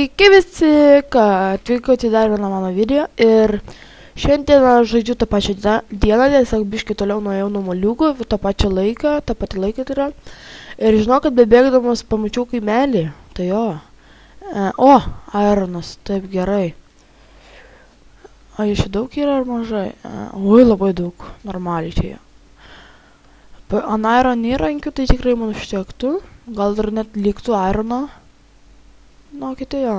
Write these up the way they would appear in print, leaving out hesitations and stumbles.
Sveiki visi, kad atvykote į dar vieną mano video ir šiandieną žaidžiu tą pačią dieną, tiesiog biškai toliau nuėjau nuo moliūgų, tą patį laiką tai yra. Ir žinau, kad bebėgdamas pamačiau kaimelį, tai jo. O, Ironas, taip gerai. O iš daug yra ar mažai? Oi, labai daug, normaliai čia. Ant Iron įrankių tai tikrai man užtektų, gal dar net liktų Irono. Nu, kiti jo.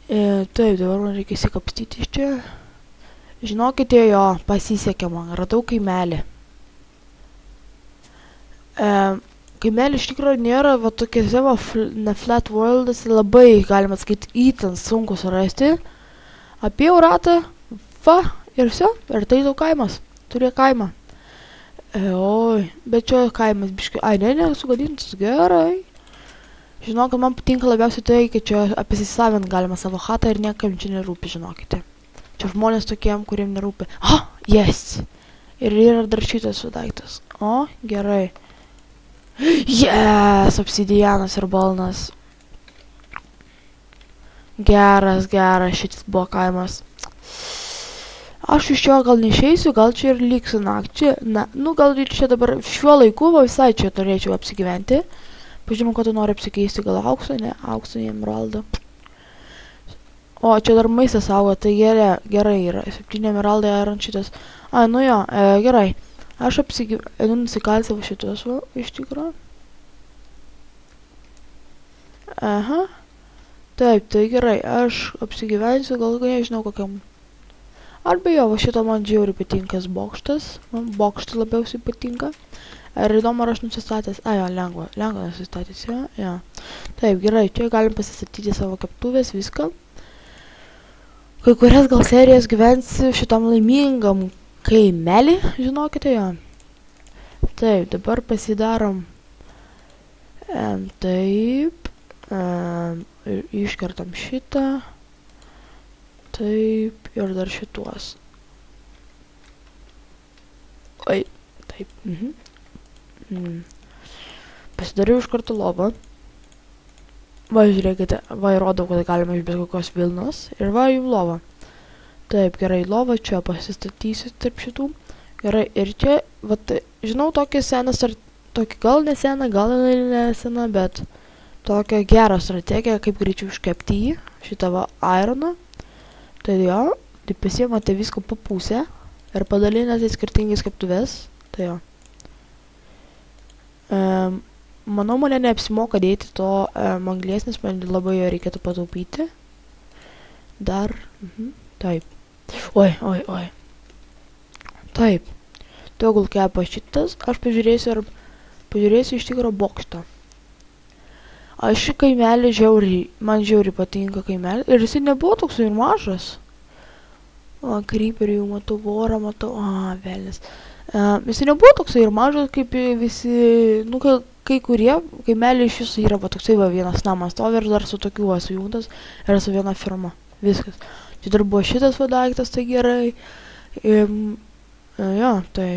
Taip, dabar man reikia įsikapstyti iš čia. Žinokite, jo, pasisekė man, radau kaimelį. Kaimelį iš tikrųjų nėra, va tokiose flat worldas labai, galima sakyti, įtin sunku surasti. Apėjau ratą, va, ir viso, ir tai daug kaimas, turėjo kaimą. Oi, bet čia kaimas biškai, ne, sugadintas, gerai. Žinau, kad man patinka labiausiai tai, kad čia apsisavint galima savo chatą ir niekam čia nerūpi, žinokite. Čia žmonės tokiem, kuriem nerūpi. Yes! Ir yra dar šitas daiktas. O, gerai. Yes! Obsidianas ir balnas. Geras, šitas buvo kaimas. Aš iš jo gal neišeisiu, gal čia ir liksiu nakčiai. Nu, gal čia dabar šiuo laiku visai čia turėčiau apsigyventi. Pažiūrėjau, kad tu nori apsikeisti, gal auksą, ne, auksą į emeraldą. O, čia dar maistas auga, tai gerai yra. 7 emeraldai Iron šitas. Nu jo, gerai. Aš nusikalsiu šitus, va, iš tikrųjų. Aha. Taip, tai gerai. Aš apsigyvensiu, gal nežinau kokiam. Arba jo, va šito man žiauriai patinkas bokštas. Man bokštai labiausiai patinka. Ar įdomu, ar aš nusistatęs? Jo, lengva nusistatęs, jo. Taip, gerai, čia galim pasistatyti savo keptuvės, viską. Kai kurias gal serijas gyvensiu šitam laimingam kaimelį, žinokite, jo. Taip, dabar pasidarom. Taip. Iškertam šitą. Taip, ir dar šituos. Oi, taip, Pasidariau iš karto lovą. Va, žiūrėkite, va, įrodau, kad galima iš bet kokios vilnos. Ir va, jų lova. Taip, gerai, lovą čia pasistatysiu tarp šitų. Gerai, ir čia, va, žinau, tokia senas, ar tokia gal nesena, gal nesena, bet tokia gera strategija, kaip greičiau iškepti jį, šitą va, Ironą. Tai jo, tai pasiemate visko po pusę ir padalinate skirtingais keptuves. Tai jo. Manau, mane neapsimoka dėti to anglies, nes man labai jo reikėtų pataupyti. Dar, taip. Oi. Taip. Tegul kepa šitas, aš pažiūrėsiu iš tikro bokštą. Aš šį kaimelį man žiauriai patinka kaimelį. Ir jisai nebuvo toks ir mažas. Creeperį jau matau, vorą matau, velnis. Jisai nebuvo toksai ir mažas, kaip visi, nu, kai kurie kaimeliai iš viso yra, va, toksai va, vienas namas stovi ir dar su tokiu va sujungtas ir su viena firma. Viskas. Čia dar buvo šitas va daiktas, tai gerai. Jo, tai.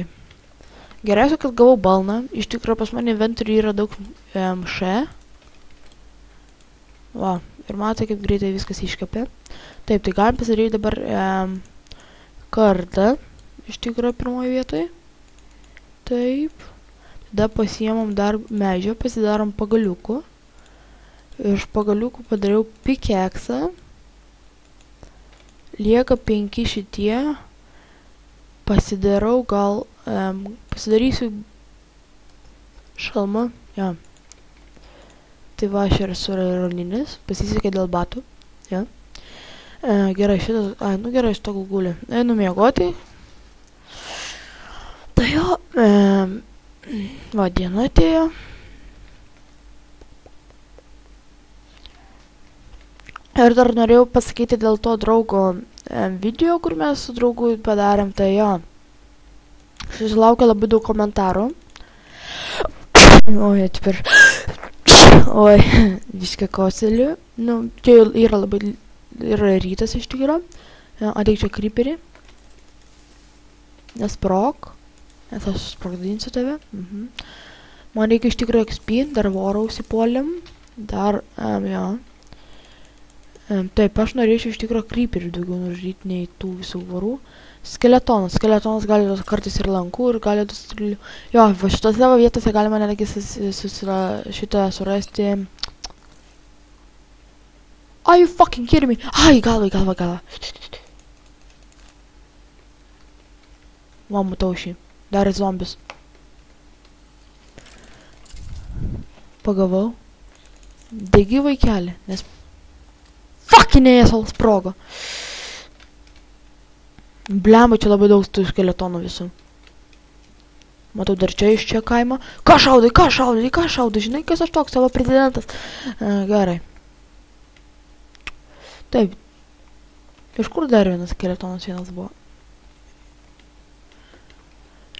Geriausia, kad gavau balną. Iš tikrųjų, pas mane inventoriui yra daug Va, ir matai, kaip greitai viskas iškepė. Taip, tai galim pasidaryti dabar kartą. Iš tikrųjų, pirmoje vietoje. Taip. Tada pasiemam dar medžio, pasidarom pagaliukų. Iš pagaliukų padariau pikeksą. Lieka 5 šitie. Pasidarau gal, pasidarysiu šalmą. Jo. Tai va, aš esu raulinis. Pasisekė dėl batų. Jo. Gerai, šitas, nu gerai, šito gulgulį. Einu miegoti. Tai jo, va, diena atėjo. Ir dar norėjau pasakyti dėl to draugo video, kur mes su draugu padarėm, tai jo. Susilaukė labai daug komentarų. Oi, atipir. Oi, viską koseliu. Nu, čia yra labai, yra rytas iš tikrųjų. Ateik čia creeperį. Nesprok. Nes aš sprogdinsiu tave. Man reikia iš tikrųjų XP, dar vorą užsipuolėm. Dar, jo. Taip, aš norėčiau iš tikro creeperių daugiau nužudyti nei tų visų vorų. Skeletonas gali kartais ir lankų ir gali strėlių. Jo, va šitose vietose galima netgi šitą surasti. Are you fucking kidding me? Ai, galva. Va, matau šį. Dar zombis. Pagavau. Degi vaikelį, nes fucking asshole sprogo. Blemba, čia labai daug tų skeletonų visų. Matau dar čia iš čia kaimo. Ką šaudai? Žinai, kas aš toks, savo prezidentas. Gerai. Taip. Iš kur dar vienas skeletonas vienas buvo?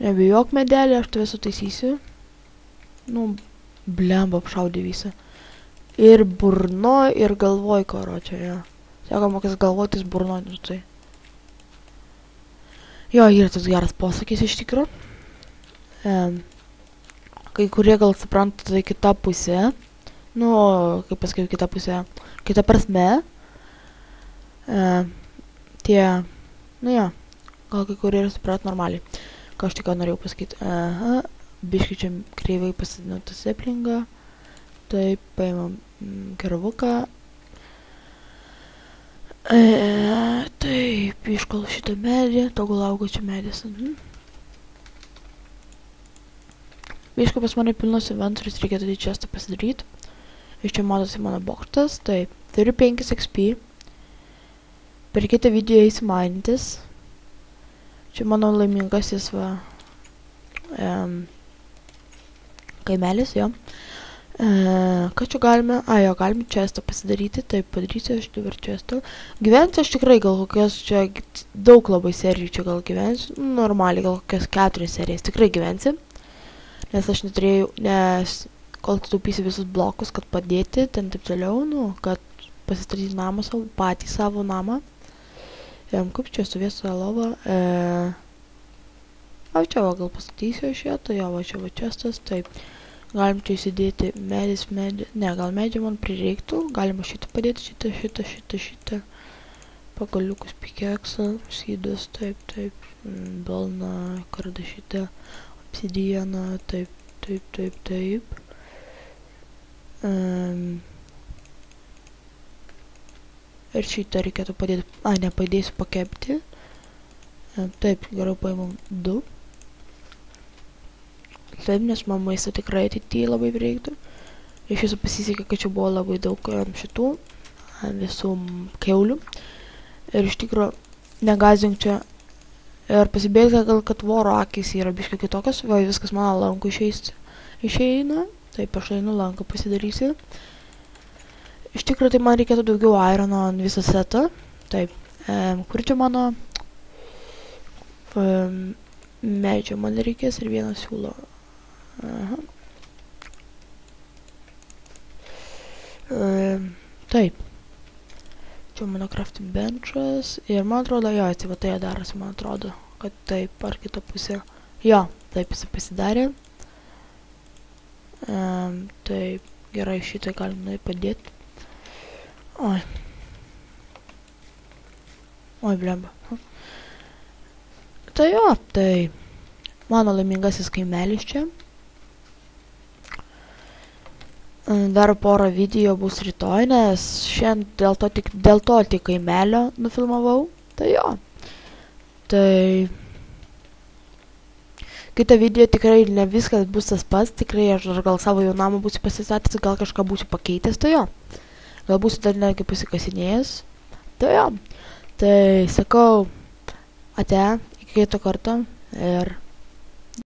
Nebijok medelį, aš tave sutaisysiu. Nu, blemba, apšaudė visą. Ir burno, ir galvoj, karo čia, jo. Sakoma, kas galvoj, tai burno, nu tai. Jo, yra tas geras posakis iš tikro. Kai kurie gal supranta, tai kita pusė. Nu, kaip pasakiau, kita pusė. Kita prasme. Tie, nu jo, gal kai kurie ir suprat normaliai. Ką aš tik norėjau pasakyti. Biškai čia kreivai pasidinau tą seplingą. Taip, paimam kervuką. Taip, iškal šitą medį. Togul auga čia medis. Biškai pas mane pilnas inventorius, reikėtų tai čestą pasidaryti. Iš čia matosi mano bokštas. Taip, turiu 5 XP. Per kitą video eisiu mainytis. Čia mano laimingasis va kaimelis, jo. Ką čia galime? Jo, galime čestą pasidaryti. Taip, padarysiu aš dabar čestą. Gyvensiu aš tikrai gal kokias čia daug labai serijų čia gal gyvensiu. Normaliai gal kokias 4 serijas tikrai gyvensiu. Nes aš neturėjau, nes kol taupysiu visus blokus, kad padėti, ten taip toliau, nu, kad pasistatyti namą savo, patį savo namą. Kaip čia stovės su lova. Čia va gal pastatysiu aš ją, tai jo va čia va čestas, taip. Galim čia įsidėti medis, ne, gal medžio man prireiktų, galima šitą padėti, šitą. Pagaliukus pikeksą, skydas, taip, balną, kardą šitą, obsidianą, taip. Ir šitą reikėtų padėti, nepadėsiu pakepti. Taip, geriau paimam 2. Taip, nes man maisto tikrai ateityje labai reiktų. Iš viso pasisekė, kad čia buvo labai daug šitų visų keulių. Ir iš tikro negazink čia. Ir pasibėgti gal, kad voro akys yra biškai kitokios. Va, viskas mano lankų išeina. Taip, aš einu lanką pasidarysiu. Iš tikro tai man reikėtų daugiau irono ant visą setą. Taip, kur čia mano medžio man reikės ir vieną siūlo. Taip. Čia mano crafting benchas. Ir man atrodo, jo, tai va tai darosi, man atrodo, kad taip, ar kita pusė. Jo, taip jis pasidarė. Taip, gerai, šitą galim padėti. Oi, blemba. Tai jo, tai mano laimingasis kaimelis čia. Dar porą video bus rytoj, nes šiandien dėl to tik kaimelio nufilmavau. Tai jo. Tai kitą video tikrai ne viskas bus tas pats, tikrai aš gal savo jau namą būsiu pasistatęs, gal kažką būsiu pakeitęs, tai jo. Gal būsiu dar netgi pasikasinėjęs. Tai jo. Tai sakau, ate, iki kito karto ir